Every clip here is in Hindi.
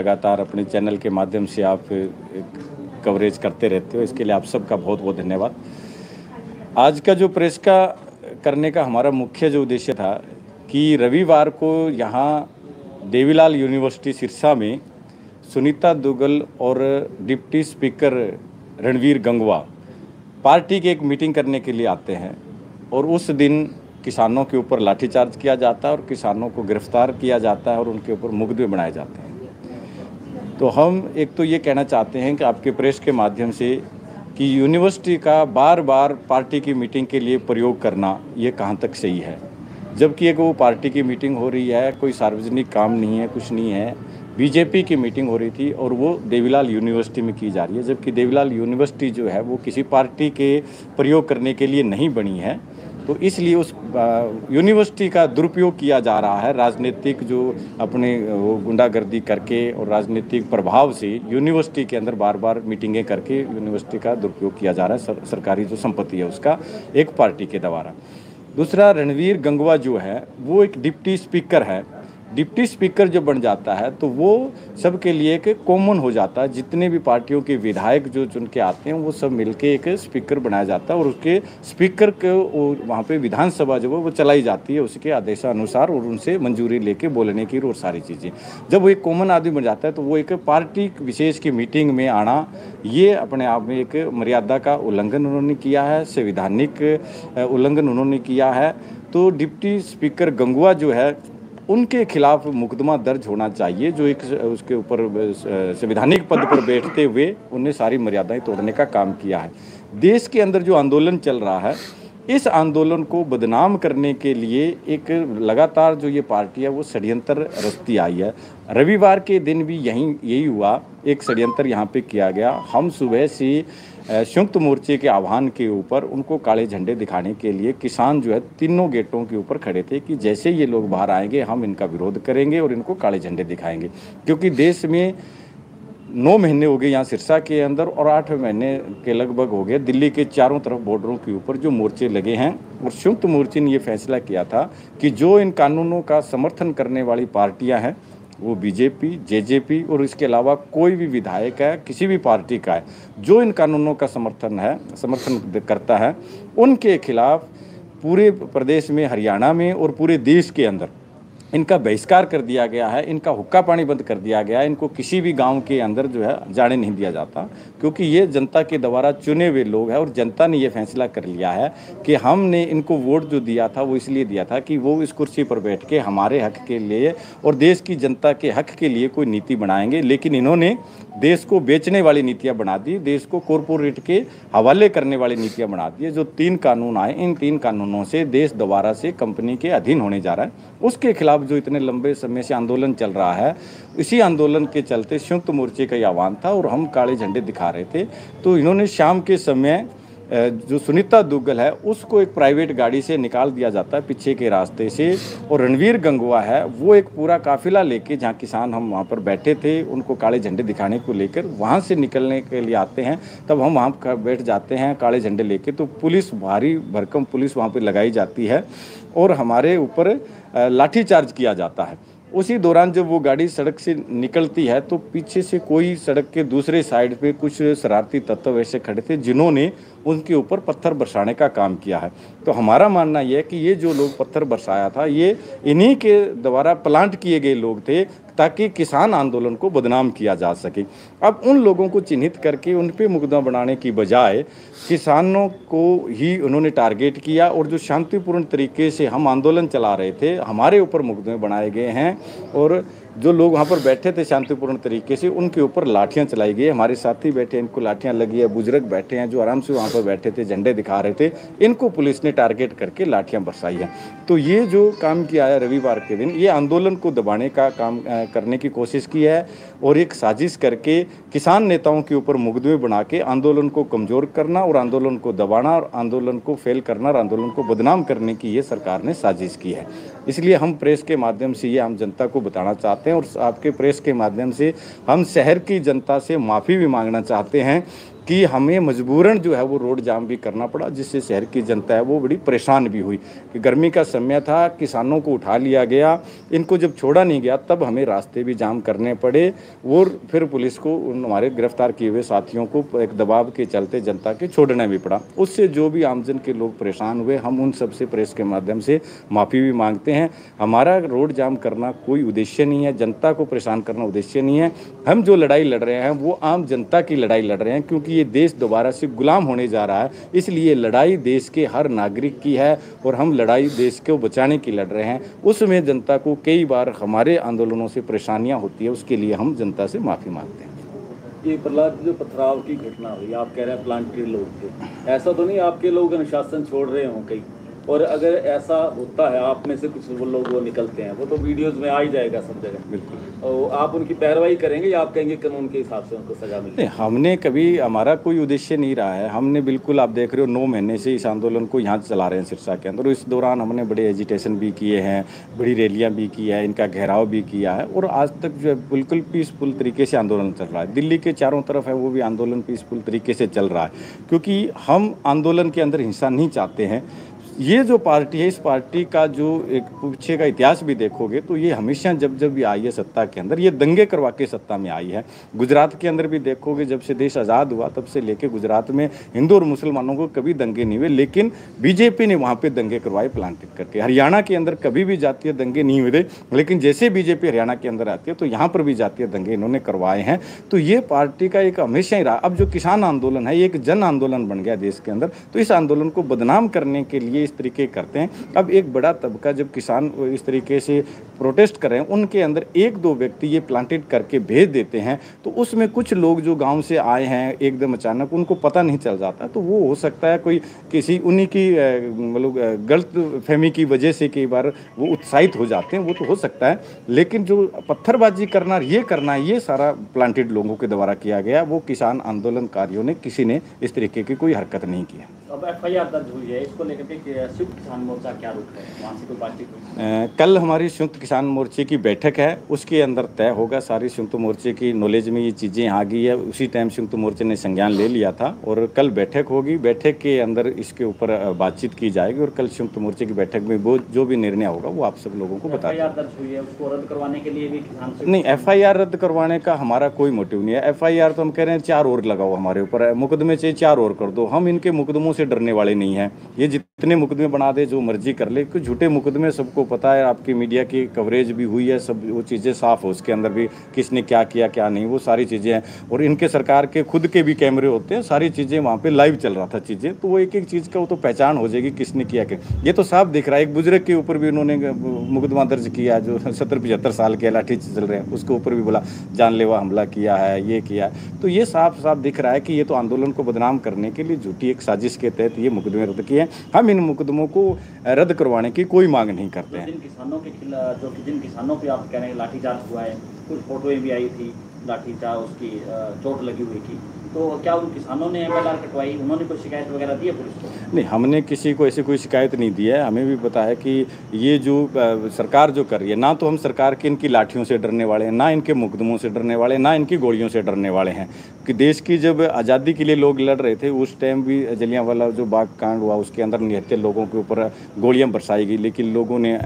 लगातार अपने चैनल के माध्यम से आप कवरेज करते रहते हो, इसके लिए आप सबका बहुत बहुत धन्यवाद। आज का जो प्रेस का करने का हमारा मुख्य जो उद्देश्य था कि रविवार को यहाँ देवीलाल यूनिवर्सिटी सिरसा में सुनीता दुग्गल और deputy speaker Ranveer Gangwa party की एक मीटिंग करने के लिए आते हैं और उस दिन किसानों के ऊपर लाठीचार्ज किया जाता है और किसानों को गिरफ्तार किया जाता है और उनके ऊपर मुकदमे बनाए जाते हैं। तो हम एक तो ये कहना चाहते हैं कि आपके प्रेस के माध्यम से कि यूनिवर्सिटी का बार बार पार्टी की मीटिंग के लिए प्रयोग करना ये कहाँ तक सही है, जबकि एक वो पार्टी की मीटिंग हो रही है, कोई सार्वजनिक काम नहीं है, कुछ नहीं है। बीजेपी की मीटिंग हो रही थी और वो देवीलाल यूनिवर्सिटी में की जा रही है, जबकि देवीलाल यूनिवर्सिटी जो है वो किसी पार्टी के प्रयोग करने के लिए नहीं बनी है। तो इसलिए उस यूनिवर्सिटी का दुरुपयोग किया जा रहा है, राजनीतिक जो अपने वो गुंडागर्दी करके और राजनीतिक प्रभाव से यूनिवर्सिटी के अंदर बार बार मीटिंगें करके यूनिवर्सिटी का दुरुपयोग किया जा रहा है, सरकारी जो संपत्ति है उसका एक पार्टी के द्वारा। दूसरा, रणवीर गंगवा जो है वो एक डिप्टी स्पीकर है। डिप्टी स्पीकर जो बन जाता है तो वो सबके लिए एक कॉमन हो जाता है, जितने भी पार्टियों के विधायक जो चुन के आते हैं वो सब मिलके एक स्पीकर बनाया जाता है और उसके स्पीकर को वहाँ पे विधानसभा जो है वो चलाई जाती है उसके आदेशानुसार और उनसे मंजूरी लेके बोलने की और सारी चीज़ें। जब वो एक कॉमन आदमी बन जाता है तो वो एक पार्टी विशेष की मीटिंग में आना ये अपने आप में एक मर्यादा का उल्लंघन उन्होंने किया है, संवैधानिक उल्लंघन उन्होंने किया है। तो डिप्टी स्पीकर गंगवा जो है उनके खिलाफ मुकदमा दर्ज होना चाहिए, जो एक उसके ऊपर संवैधानिक पद पर बैठते हुए उन्हें सारी मर्यादाएं तोड़ने का काम किया है। देश के अंदर जो आंदोलन चल रहा है, इस आंदोलन को बदनाम करने के लिए एक लगातार जो ये पार्टी है वो षड्यंत्र रचती आई है। रविवार के दिन भी यही हुआ, एक षड्यंत्र यहाँ पे किया गया। हम सुबह से संयुक्त मोर्चे के आह्वान के ऊपर उनको काले झंडे दिखाने के लिए किसान जो है तीनों गेटों के ऊपर खड़े थे कि जैसे ये लोग बाहर आएंगे हम इनका विरोध करेंगे और इनको काले झंडे दिखाएंगे, क्योंकि देश में 9 महीने हो गए यहाँ सिरसा के अंदर और 8 महीने के लगभग हो गए दिल्ली के चारों तरफ बॉर्डरों के ऊपर जो मोर्चे लगे हैं और संयुक्त मोर्चे ने ये फैसला किया था कि जो इन कानूनों का समर्थन करने वाली पार्टियां हैं वो बीजेपी, जेजेपी और इसके अलावा कोई भी विधायक है किसी भी पार्टी का है जो इन कानूनों का समर्थन करता है, उनके खिलाफ पूरे प्रदेश में, हरियाणा में और पूरे देश के अंदर इनका बहिष्कार कर दिया गया है, इनका हुक्का पानी बंद कर दिया गया है, इनको किसी भी गांव के अंदर जो है जाने नहीं दिया जाता, क्योंकि ये जनता के द्वारा चुने हुए लोग हैं और जनता ने ये फैसला कर लिया है कि हमने इनको वोट जो दिया था वो इसलिए दिया था कि वो इस कुर्सी पर बैठ के हमारे हक के लिए और देश की जनता के हक के लिए कोई नीति बनाएंगे। लेकिन इन्होंने देश को बेचने वाली नीतियाँ बना दी, देश को कॉरपोरेट के हवाले करने वाली नीतियाँ बना दी। जो 3 कानून आए, इन 3 कानूनों से देश दोबारा से कंपनी के अधीन होने जा रहा है। उसके खिलाफ जो इतने लंबे समय से आंदोलन चल रहा है, इसी आंदोलन के चलते संयुक्त मोर्चे का आह्वान था और हम काले झंडे दिखा रहे थे। तो इन्होंने शाम के समय जो सुनीता दुग्गल है उसको एक प्राइवेट गाड़ी से निकाल दिया जाता है पीछे के रास्ते से, और रणवीर गंगवा है वो एक पूरा काफिला लेके, जहाँ किसान हम वहाँ पर बैठे थे उनको काले झंडे दिखाने को लेकर वहाँ से निकलने के लिए आते हैं, तब हम वहाँ बैठ जाते हैं काले झंडे लेके। तो पुलिस, भारी भरकम पुलिस वहाँ पर लगाई जाती है और हमारे ऊपर लाठीचार्ज किया जाता है। उसी दौरान जब वो गाड़ी सड़क से निकलती है तो पीछे से कोई सड़क के दूसरे साइड पे कुछ शरारती तत्व ऐसे खड़े थे जिन्होंने उनके ऊपर पत्थर बरसाने का काम किया है। तो हमारा मानना यह है कि ये जो लोग पत्थर बरसाया था ये इन्हीं के द्वारा प्लांट किए गए लोग थे ताकि किसान आंदोलन को बदनाम किया जा सके। अब उन लोगों को चिन्हित करके उन पे मुकदमा बनाने की बजाय किसानों को ही उन्होंने टारगेट किया और जो शांतिपूर्ण तरीके से हम आंदोलन चला रहे थे हमारे ऊपर मुकदमे बनाए गए हैं और जो लोग वहाँ पर बैठे थे शांतिपूर्ण तरीके से उनके ऊपर लाठियाँ चलाई गई। हमारे साथी बैठे, इनको लाठियाँ लगी है, बुजुर्ग बैठे हैं जो आराम से वहाँ पर बैठे थे, झंडे दिखा रहे थे, इनको पुलिस ने टारगेट करके लाठियाँ बरसाई हैं। तो ये जो काम किया है रविवार के दिन, ये आंदोलन को दबाने का काम करने की कोशिश की है और एक साजिश करके किसान नेताओं के ऊपर मुकदमे बना के आंदोलन को कमज़ोर करना और आंदोलन को दबाना और आंदोलन को फेल करना और आंदोलन को बदनाम करने की ये सरकार ने साजिश की है। इसलिए हम प्रेस के माध्यम से ये आम जनता को बताना चाहते हैं और आपके प्रेस के माध्यम से हम शहर की जनता से माफ़ी भी मांगना चाहते हैं कि हमें मजबूरन जो है वो रोड जाम भी करना पड़ा, जिससे शहर की जनता है वो बड़ी परेशान भी हुई कि गर्मी का समय था, किसानों को उठा लिया गया, इनको जब छोड़ा नहीं गया तब हमें रास्ते भी जाम करने पड़े और फिर पुलिस को हमारे गिरफ्तार किए हुए साथियों को एक दबाव के चलते जनता के छोड़ना भी पड़ा। उससे जो भी आमजन के लोग परेशान हुए, हम उन सब से प्रेस के माध्यम से माफ़ी भी मांगते हैं। हमारा रोड जाम करना कोई उद्देश्य नहीं है, जनता को परेशान करना उद्देश्य नहीं है। हम जो लड़ाई लड़ रहे हैं वो आम जनता की लड़ाई लड़ रहे हैं, क्योंकि ये देश दोबारा से गुलाम होने जा रहा है। इसलिए लड़ाई देश के हर नागरिक की है और हम लड़ाई देश को बचाने की लड़ रहे हैं। उसमें जनता को कई बार हमारे आंदोलनों से परेशानियां होती है, उसके लिए हम जनता से माफ़ी मांगते हैं। ये प्रहलाद जो पथराव की घटना हुई, आप कह रहे हैं प्लांटेड लोग थे, ऐसा तो नहीं आपके लोग अनुशासन छोड़ रहे हों कहीं? और अगर ऐसा होता है, आप में से कुछ वो लोग वो निकलते हैं, वो तो वीडियोस में आ ही जाएगा सब जगह। बिल्कुल। और आप उनकी पैरवाई करेंगे या आप कहेंगे कानून के हिसाब से उनको सजा मिले? नहीं, हमने कभी, हमारा कोई उद्देश्य नहीं रहा है। हमने बिल्कुल, आप देख रहे हो 9 महीने से इस आंदोलन को यहाँ चला रहे हैं सिरसा के अंदर। इस दौरान हमने बड़े एजिटेशन भी किए हैं, बड़ी रैलियाँ भी की है, इनका घेराव भी किया है और आज तक जो है बिल्कुल पीसफुल तरीके से आंदोलन चल रहा है। दिल्ली के चारों तरफ है वो भी आंदोलन पीसफुल तरीके से चल रहा है, क्योंकि हम आंदोलन के अंदर हिंसा नहीं चाहते हैं। ये जो पार्टी है, इस पार्टी का जो एक पीछे का इतिहास भी देखोगे तो ये हमेशा जब जब भी आई है सत्ता के अंदर, ये दंगे करवा के सत्ता में आई है। गुजरात के अंदर भी देखोगे, जब से देश आज़ाद हुआ तब से लेके गुजरात में हिंदू और मुसलमानों को कभी दंगे नहीं हुए, लेकिन बीजेपी ने वहाँ पे दंगे करवाए प्लांटेड करके। हरियाणा के अंदर कभी भी जातीय दंगे नहीं हुए, लेकिन जैसे बीजेपी हरियाणा के अंदर आती है तो यहाँ पर भी जातीय दंगे इन्होंने करवाए हैं। तो ये पार्टी का एक हमेशा ही रहा। अब जो किसान आंदोलन है, ये एक जन आंदोलन बन गया देश के अंदर, तो इस आंदोलन को बदनाम करने के लिए इस तरीके करते हैं। अब एक बड़ा तबका, जब किसान इस तरीके से प्रोटेस्ट कर रहे हैं, उनके अंदर 1-2 व्यक्ति ये प्लांटेड करके भेज देते हैं, तो उसमें कुछ लोग जो गांव से आए हैं एकदम अचानक, उनको पता नहीं चल जाता, तो वो हो सकता है कोई किसी उन्हीं की मतलब गलत फहमी की वजह से कई बार वो उत्साहित हो जाते हैं, वो तो हो सकता है। लेकिन जो पत्थरबाजी करना, ये सारा प्लांटेड लोगों के द्वारा किया गया। वो किसान आंदोलनकारियों ने, किसी ने इस तरीके की कोई हरकत नहीं की है। अब एफआईआर दर्ज हुई है, इसको लेकर के संयुक्त किसान मोर्चा क्या रुख है, वहाँ से कोई बातचीत हुई? कल हमारी संयुक्त किसान मोर्चे की बैठक है, उसके अंदर तय होगा। सारी संयुक्त मोर्चे की नॉलेज में ये चीज़ें आ गई है, उसी टाइम संयुक्त मोर्चे ने संज्ञान ले लिया था और कल बैठक होगी। बैठक के अंदर इसके ऊपर बातचीत की जाएगी और कल संयुक्त मोर्चे की बैठक में वो जो भी निर्णय होगा वो आप सब लोगों को बता देंगे। एफआईआर दर्ज हुई है, उसको रद्द करवाने के लिए भी किसान नहीं, एफआईआर रद्द करवाने का हमारा कोई मोटिव नहीं है। एफआईआर तो हम कह रहे हैं 4 और लगाओ हमारे ऊपर, मुकदमे चाहिए 4 और कर दो। हम इनके मुकदमों से डरने वाले नहीं हैं। ये जितने मुकदमे बना दे, जो मर्जी कर ले, कुछ झूठे मुकदमे सबको पता है। आपकी मीडिया की कवरेज भी हुई है, सब वो चीज़ें साफ हो, उसके अंदर भी किसने क्या किया क्या नहीं, वो सारी चीज़ें हैं। और इनके सरकार के खुद के भी कैमरे होते हैं, सारी चीज़ें वहाँ पे लाइव चल रहा था चीज़ें, तो वो एक एक चीज़ का वो तो पहचान हो जाएगी किसने किया क्या। ये तो साफ दिख रहा है। एक बुजुर्ग के ऊपर भी उन्होंने मुकदमा दर्ज किया, जो 70-75 साल के लाठी चल रहे हैं, उसके ऊपर भी बोला जानलेवा हमला किया है, ये किया है। तो ये साफ साफ दिख रहा है कि ये तो आंदोलन को बदनाम करने के लिए झूठी एक साजिश के तहत ये मुकदमे रद्द किए हैं। हम इन मुकदमों को रद्द करवाने की कोई मांग नहीं करते हैं। जिन किसानों के खिलाफ, जिन किसानों पे आप कह रहे हैं लाठीचार्ज हुआ है, कुछ फोटोएं भी आई थी लाठीचार्ज, उसकी चोट लगी हुई थी, तो क्या उन किसानों ने एमएलआर कटवाई? उन्होंने कोई शिकायत वगैरह दी है पुलिस को? नहीं, हमने किसी को ऐसी कोई शिकायत नहीं दी है। हमें भी पता है कि ये जो सरकार जो कर रही है, ना तो हम सरकार की इनकी लाठियों से डरने वाले हैं, ना इनके मुकदमों से डरने वाले हैं, ना इनकी गोलियों से डरने वाले हैं। कि देश की जब आज़ादी के लिए लोग लड़ रहे थे, उस टाइम भी जलियांवाला जो बाग कांड हुआ, उसके अंदर निहत्थे लोगों के ऊपर गोलियां बरसाई गई, लेकिन लोगों ने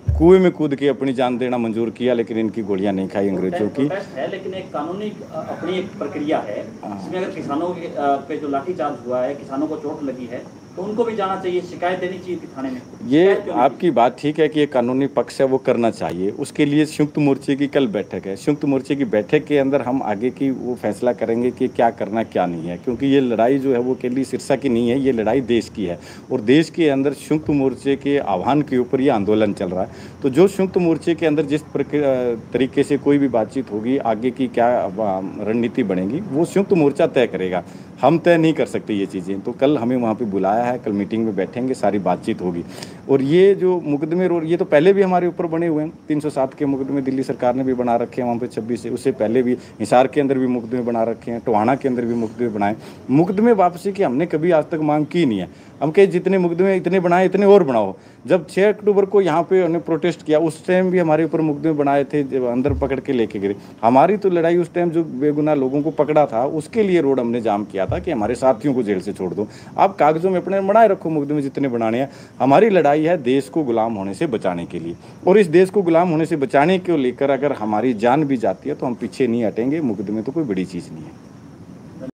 कुएं में कूद के अपनी जान देना मंजूर किया, लेकिन इनकी गोलियां नहीं खाई अंग्रेजों की। है, लेकिन एक कानूनी अपनी एक प्रक्रिया है, इसमें अगर किसानों पे जो लाठीचार्ज हुआ है, किसानों को चोट लगी है, तो उनको भी जाना चाहिए, शिकायत देनी चाहिए थाने में। ये आपकी बात ठीक है कि ये कानूनी पक्ष है, वो करना चाहिए। उसके लिए संयुक्त मोर्चे की कल बैठक है। संयुक्त मोर्चे की बैठक के अंदर हम आगे की वो फैसला करेंगे कि क्या करना क्या नहीं है, क्योंकि ये लड़ाई जो है वो केवल सिरसा की नहीं है, ये लड़ाई देश की है और देश के अंदर संयुक्त मोर्चे के आह्वान के ऊपर ये आंदोलन चल रहा है। तो जो संयुक्त मोर्चे के अंदर जिस तरीके से कोई भी बातचीत होगी, आगे की क्या रणनीति बनेगी, वो संयुक्त मोर्चा तय करेगा। हम तय नहीं कर सकते ये चीज़ें। तो कल हमें वहाँ पे बुलाया है, कल मीटिंग में बैठेंगे, सारी बातचीत होगी। और ये जो मुकदमे ये तो पहले भी हमारे ऊपर बने हुए हैं। 307 के मुकदमे दिल्ली सरकार ने भी बना रखे हैं, वहाँ पे 26 से, उससे पहले भी हिसार के अंदर भी मुकदमे बना रखे हैं, टोहाना के अंदर भी मुकदमे बनाए। मुकदमे वापसी की हमने कभी आज तक मांग की नहीं है। हम कहे जितने मुकदमे इतने बनाए इतने और बनाओ। जब 6 अक्टूबर को यहाँ पे हमने प्रोटेस्ट किया, उस टाइम भी हमारे ऊपर मुकदमे बनाए थे, जब अंदर पकड़ के लेके गए। हमारी तो लड़ाई उस टाइम जो बेगुनाह लोगों को पकड़ा था उसके लिए रोड हमने जाम किया था कि हमारे साथियों को जेल से छोड़ दो। आप कागजों में अपने बनाए रखो मुकदमे जितने बनाने हैं। हमारी लड़ाई है देश को गुलाम होने से बचाने के लिए, और इस देश को गुलाम होने से बचाने को लेकर अगर हमारी जान भी जाती है तो हम पीछे नहीं हटेंगे। मुकदमे तो कोई बड़ी चीज़ नहीं है।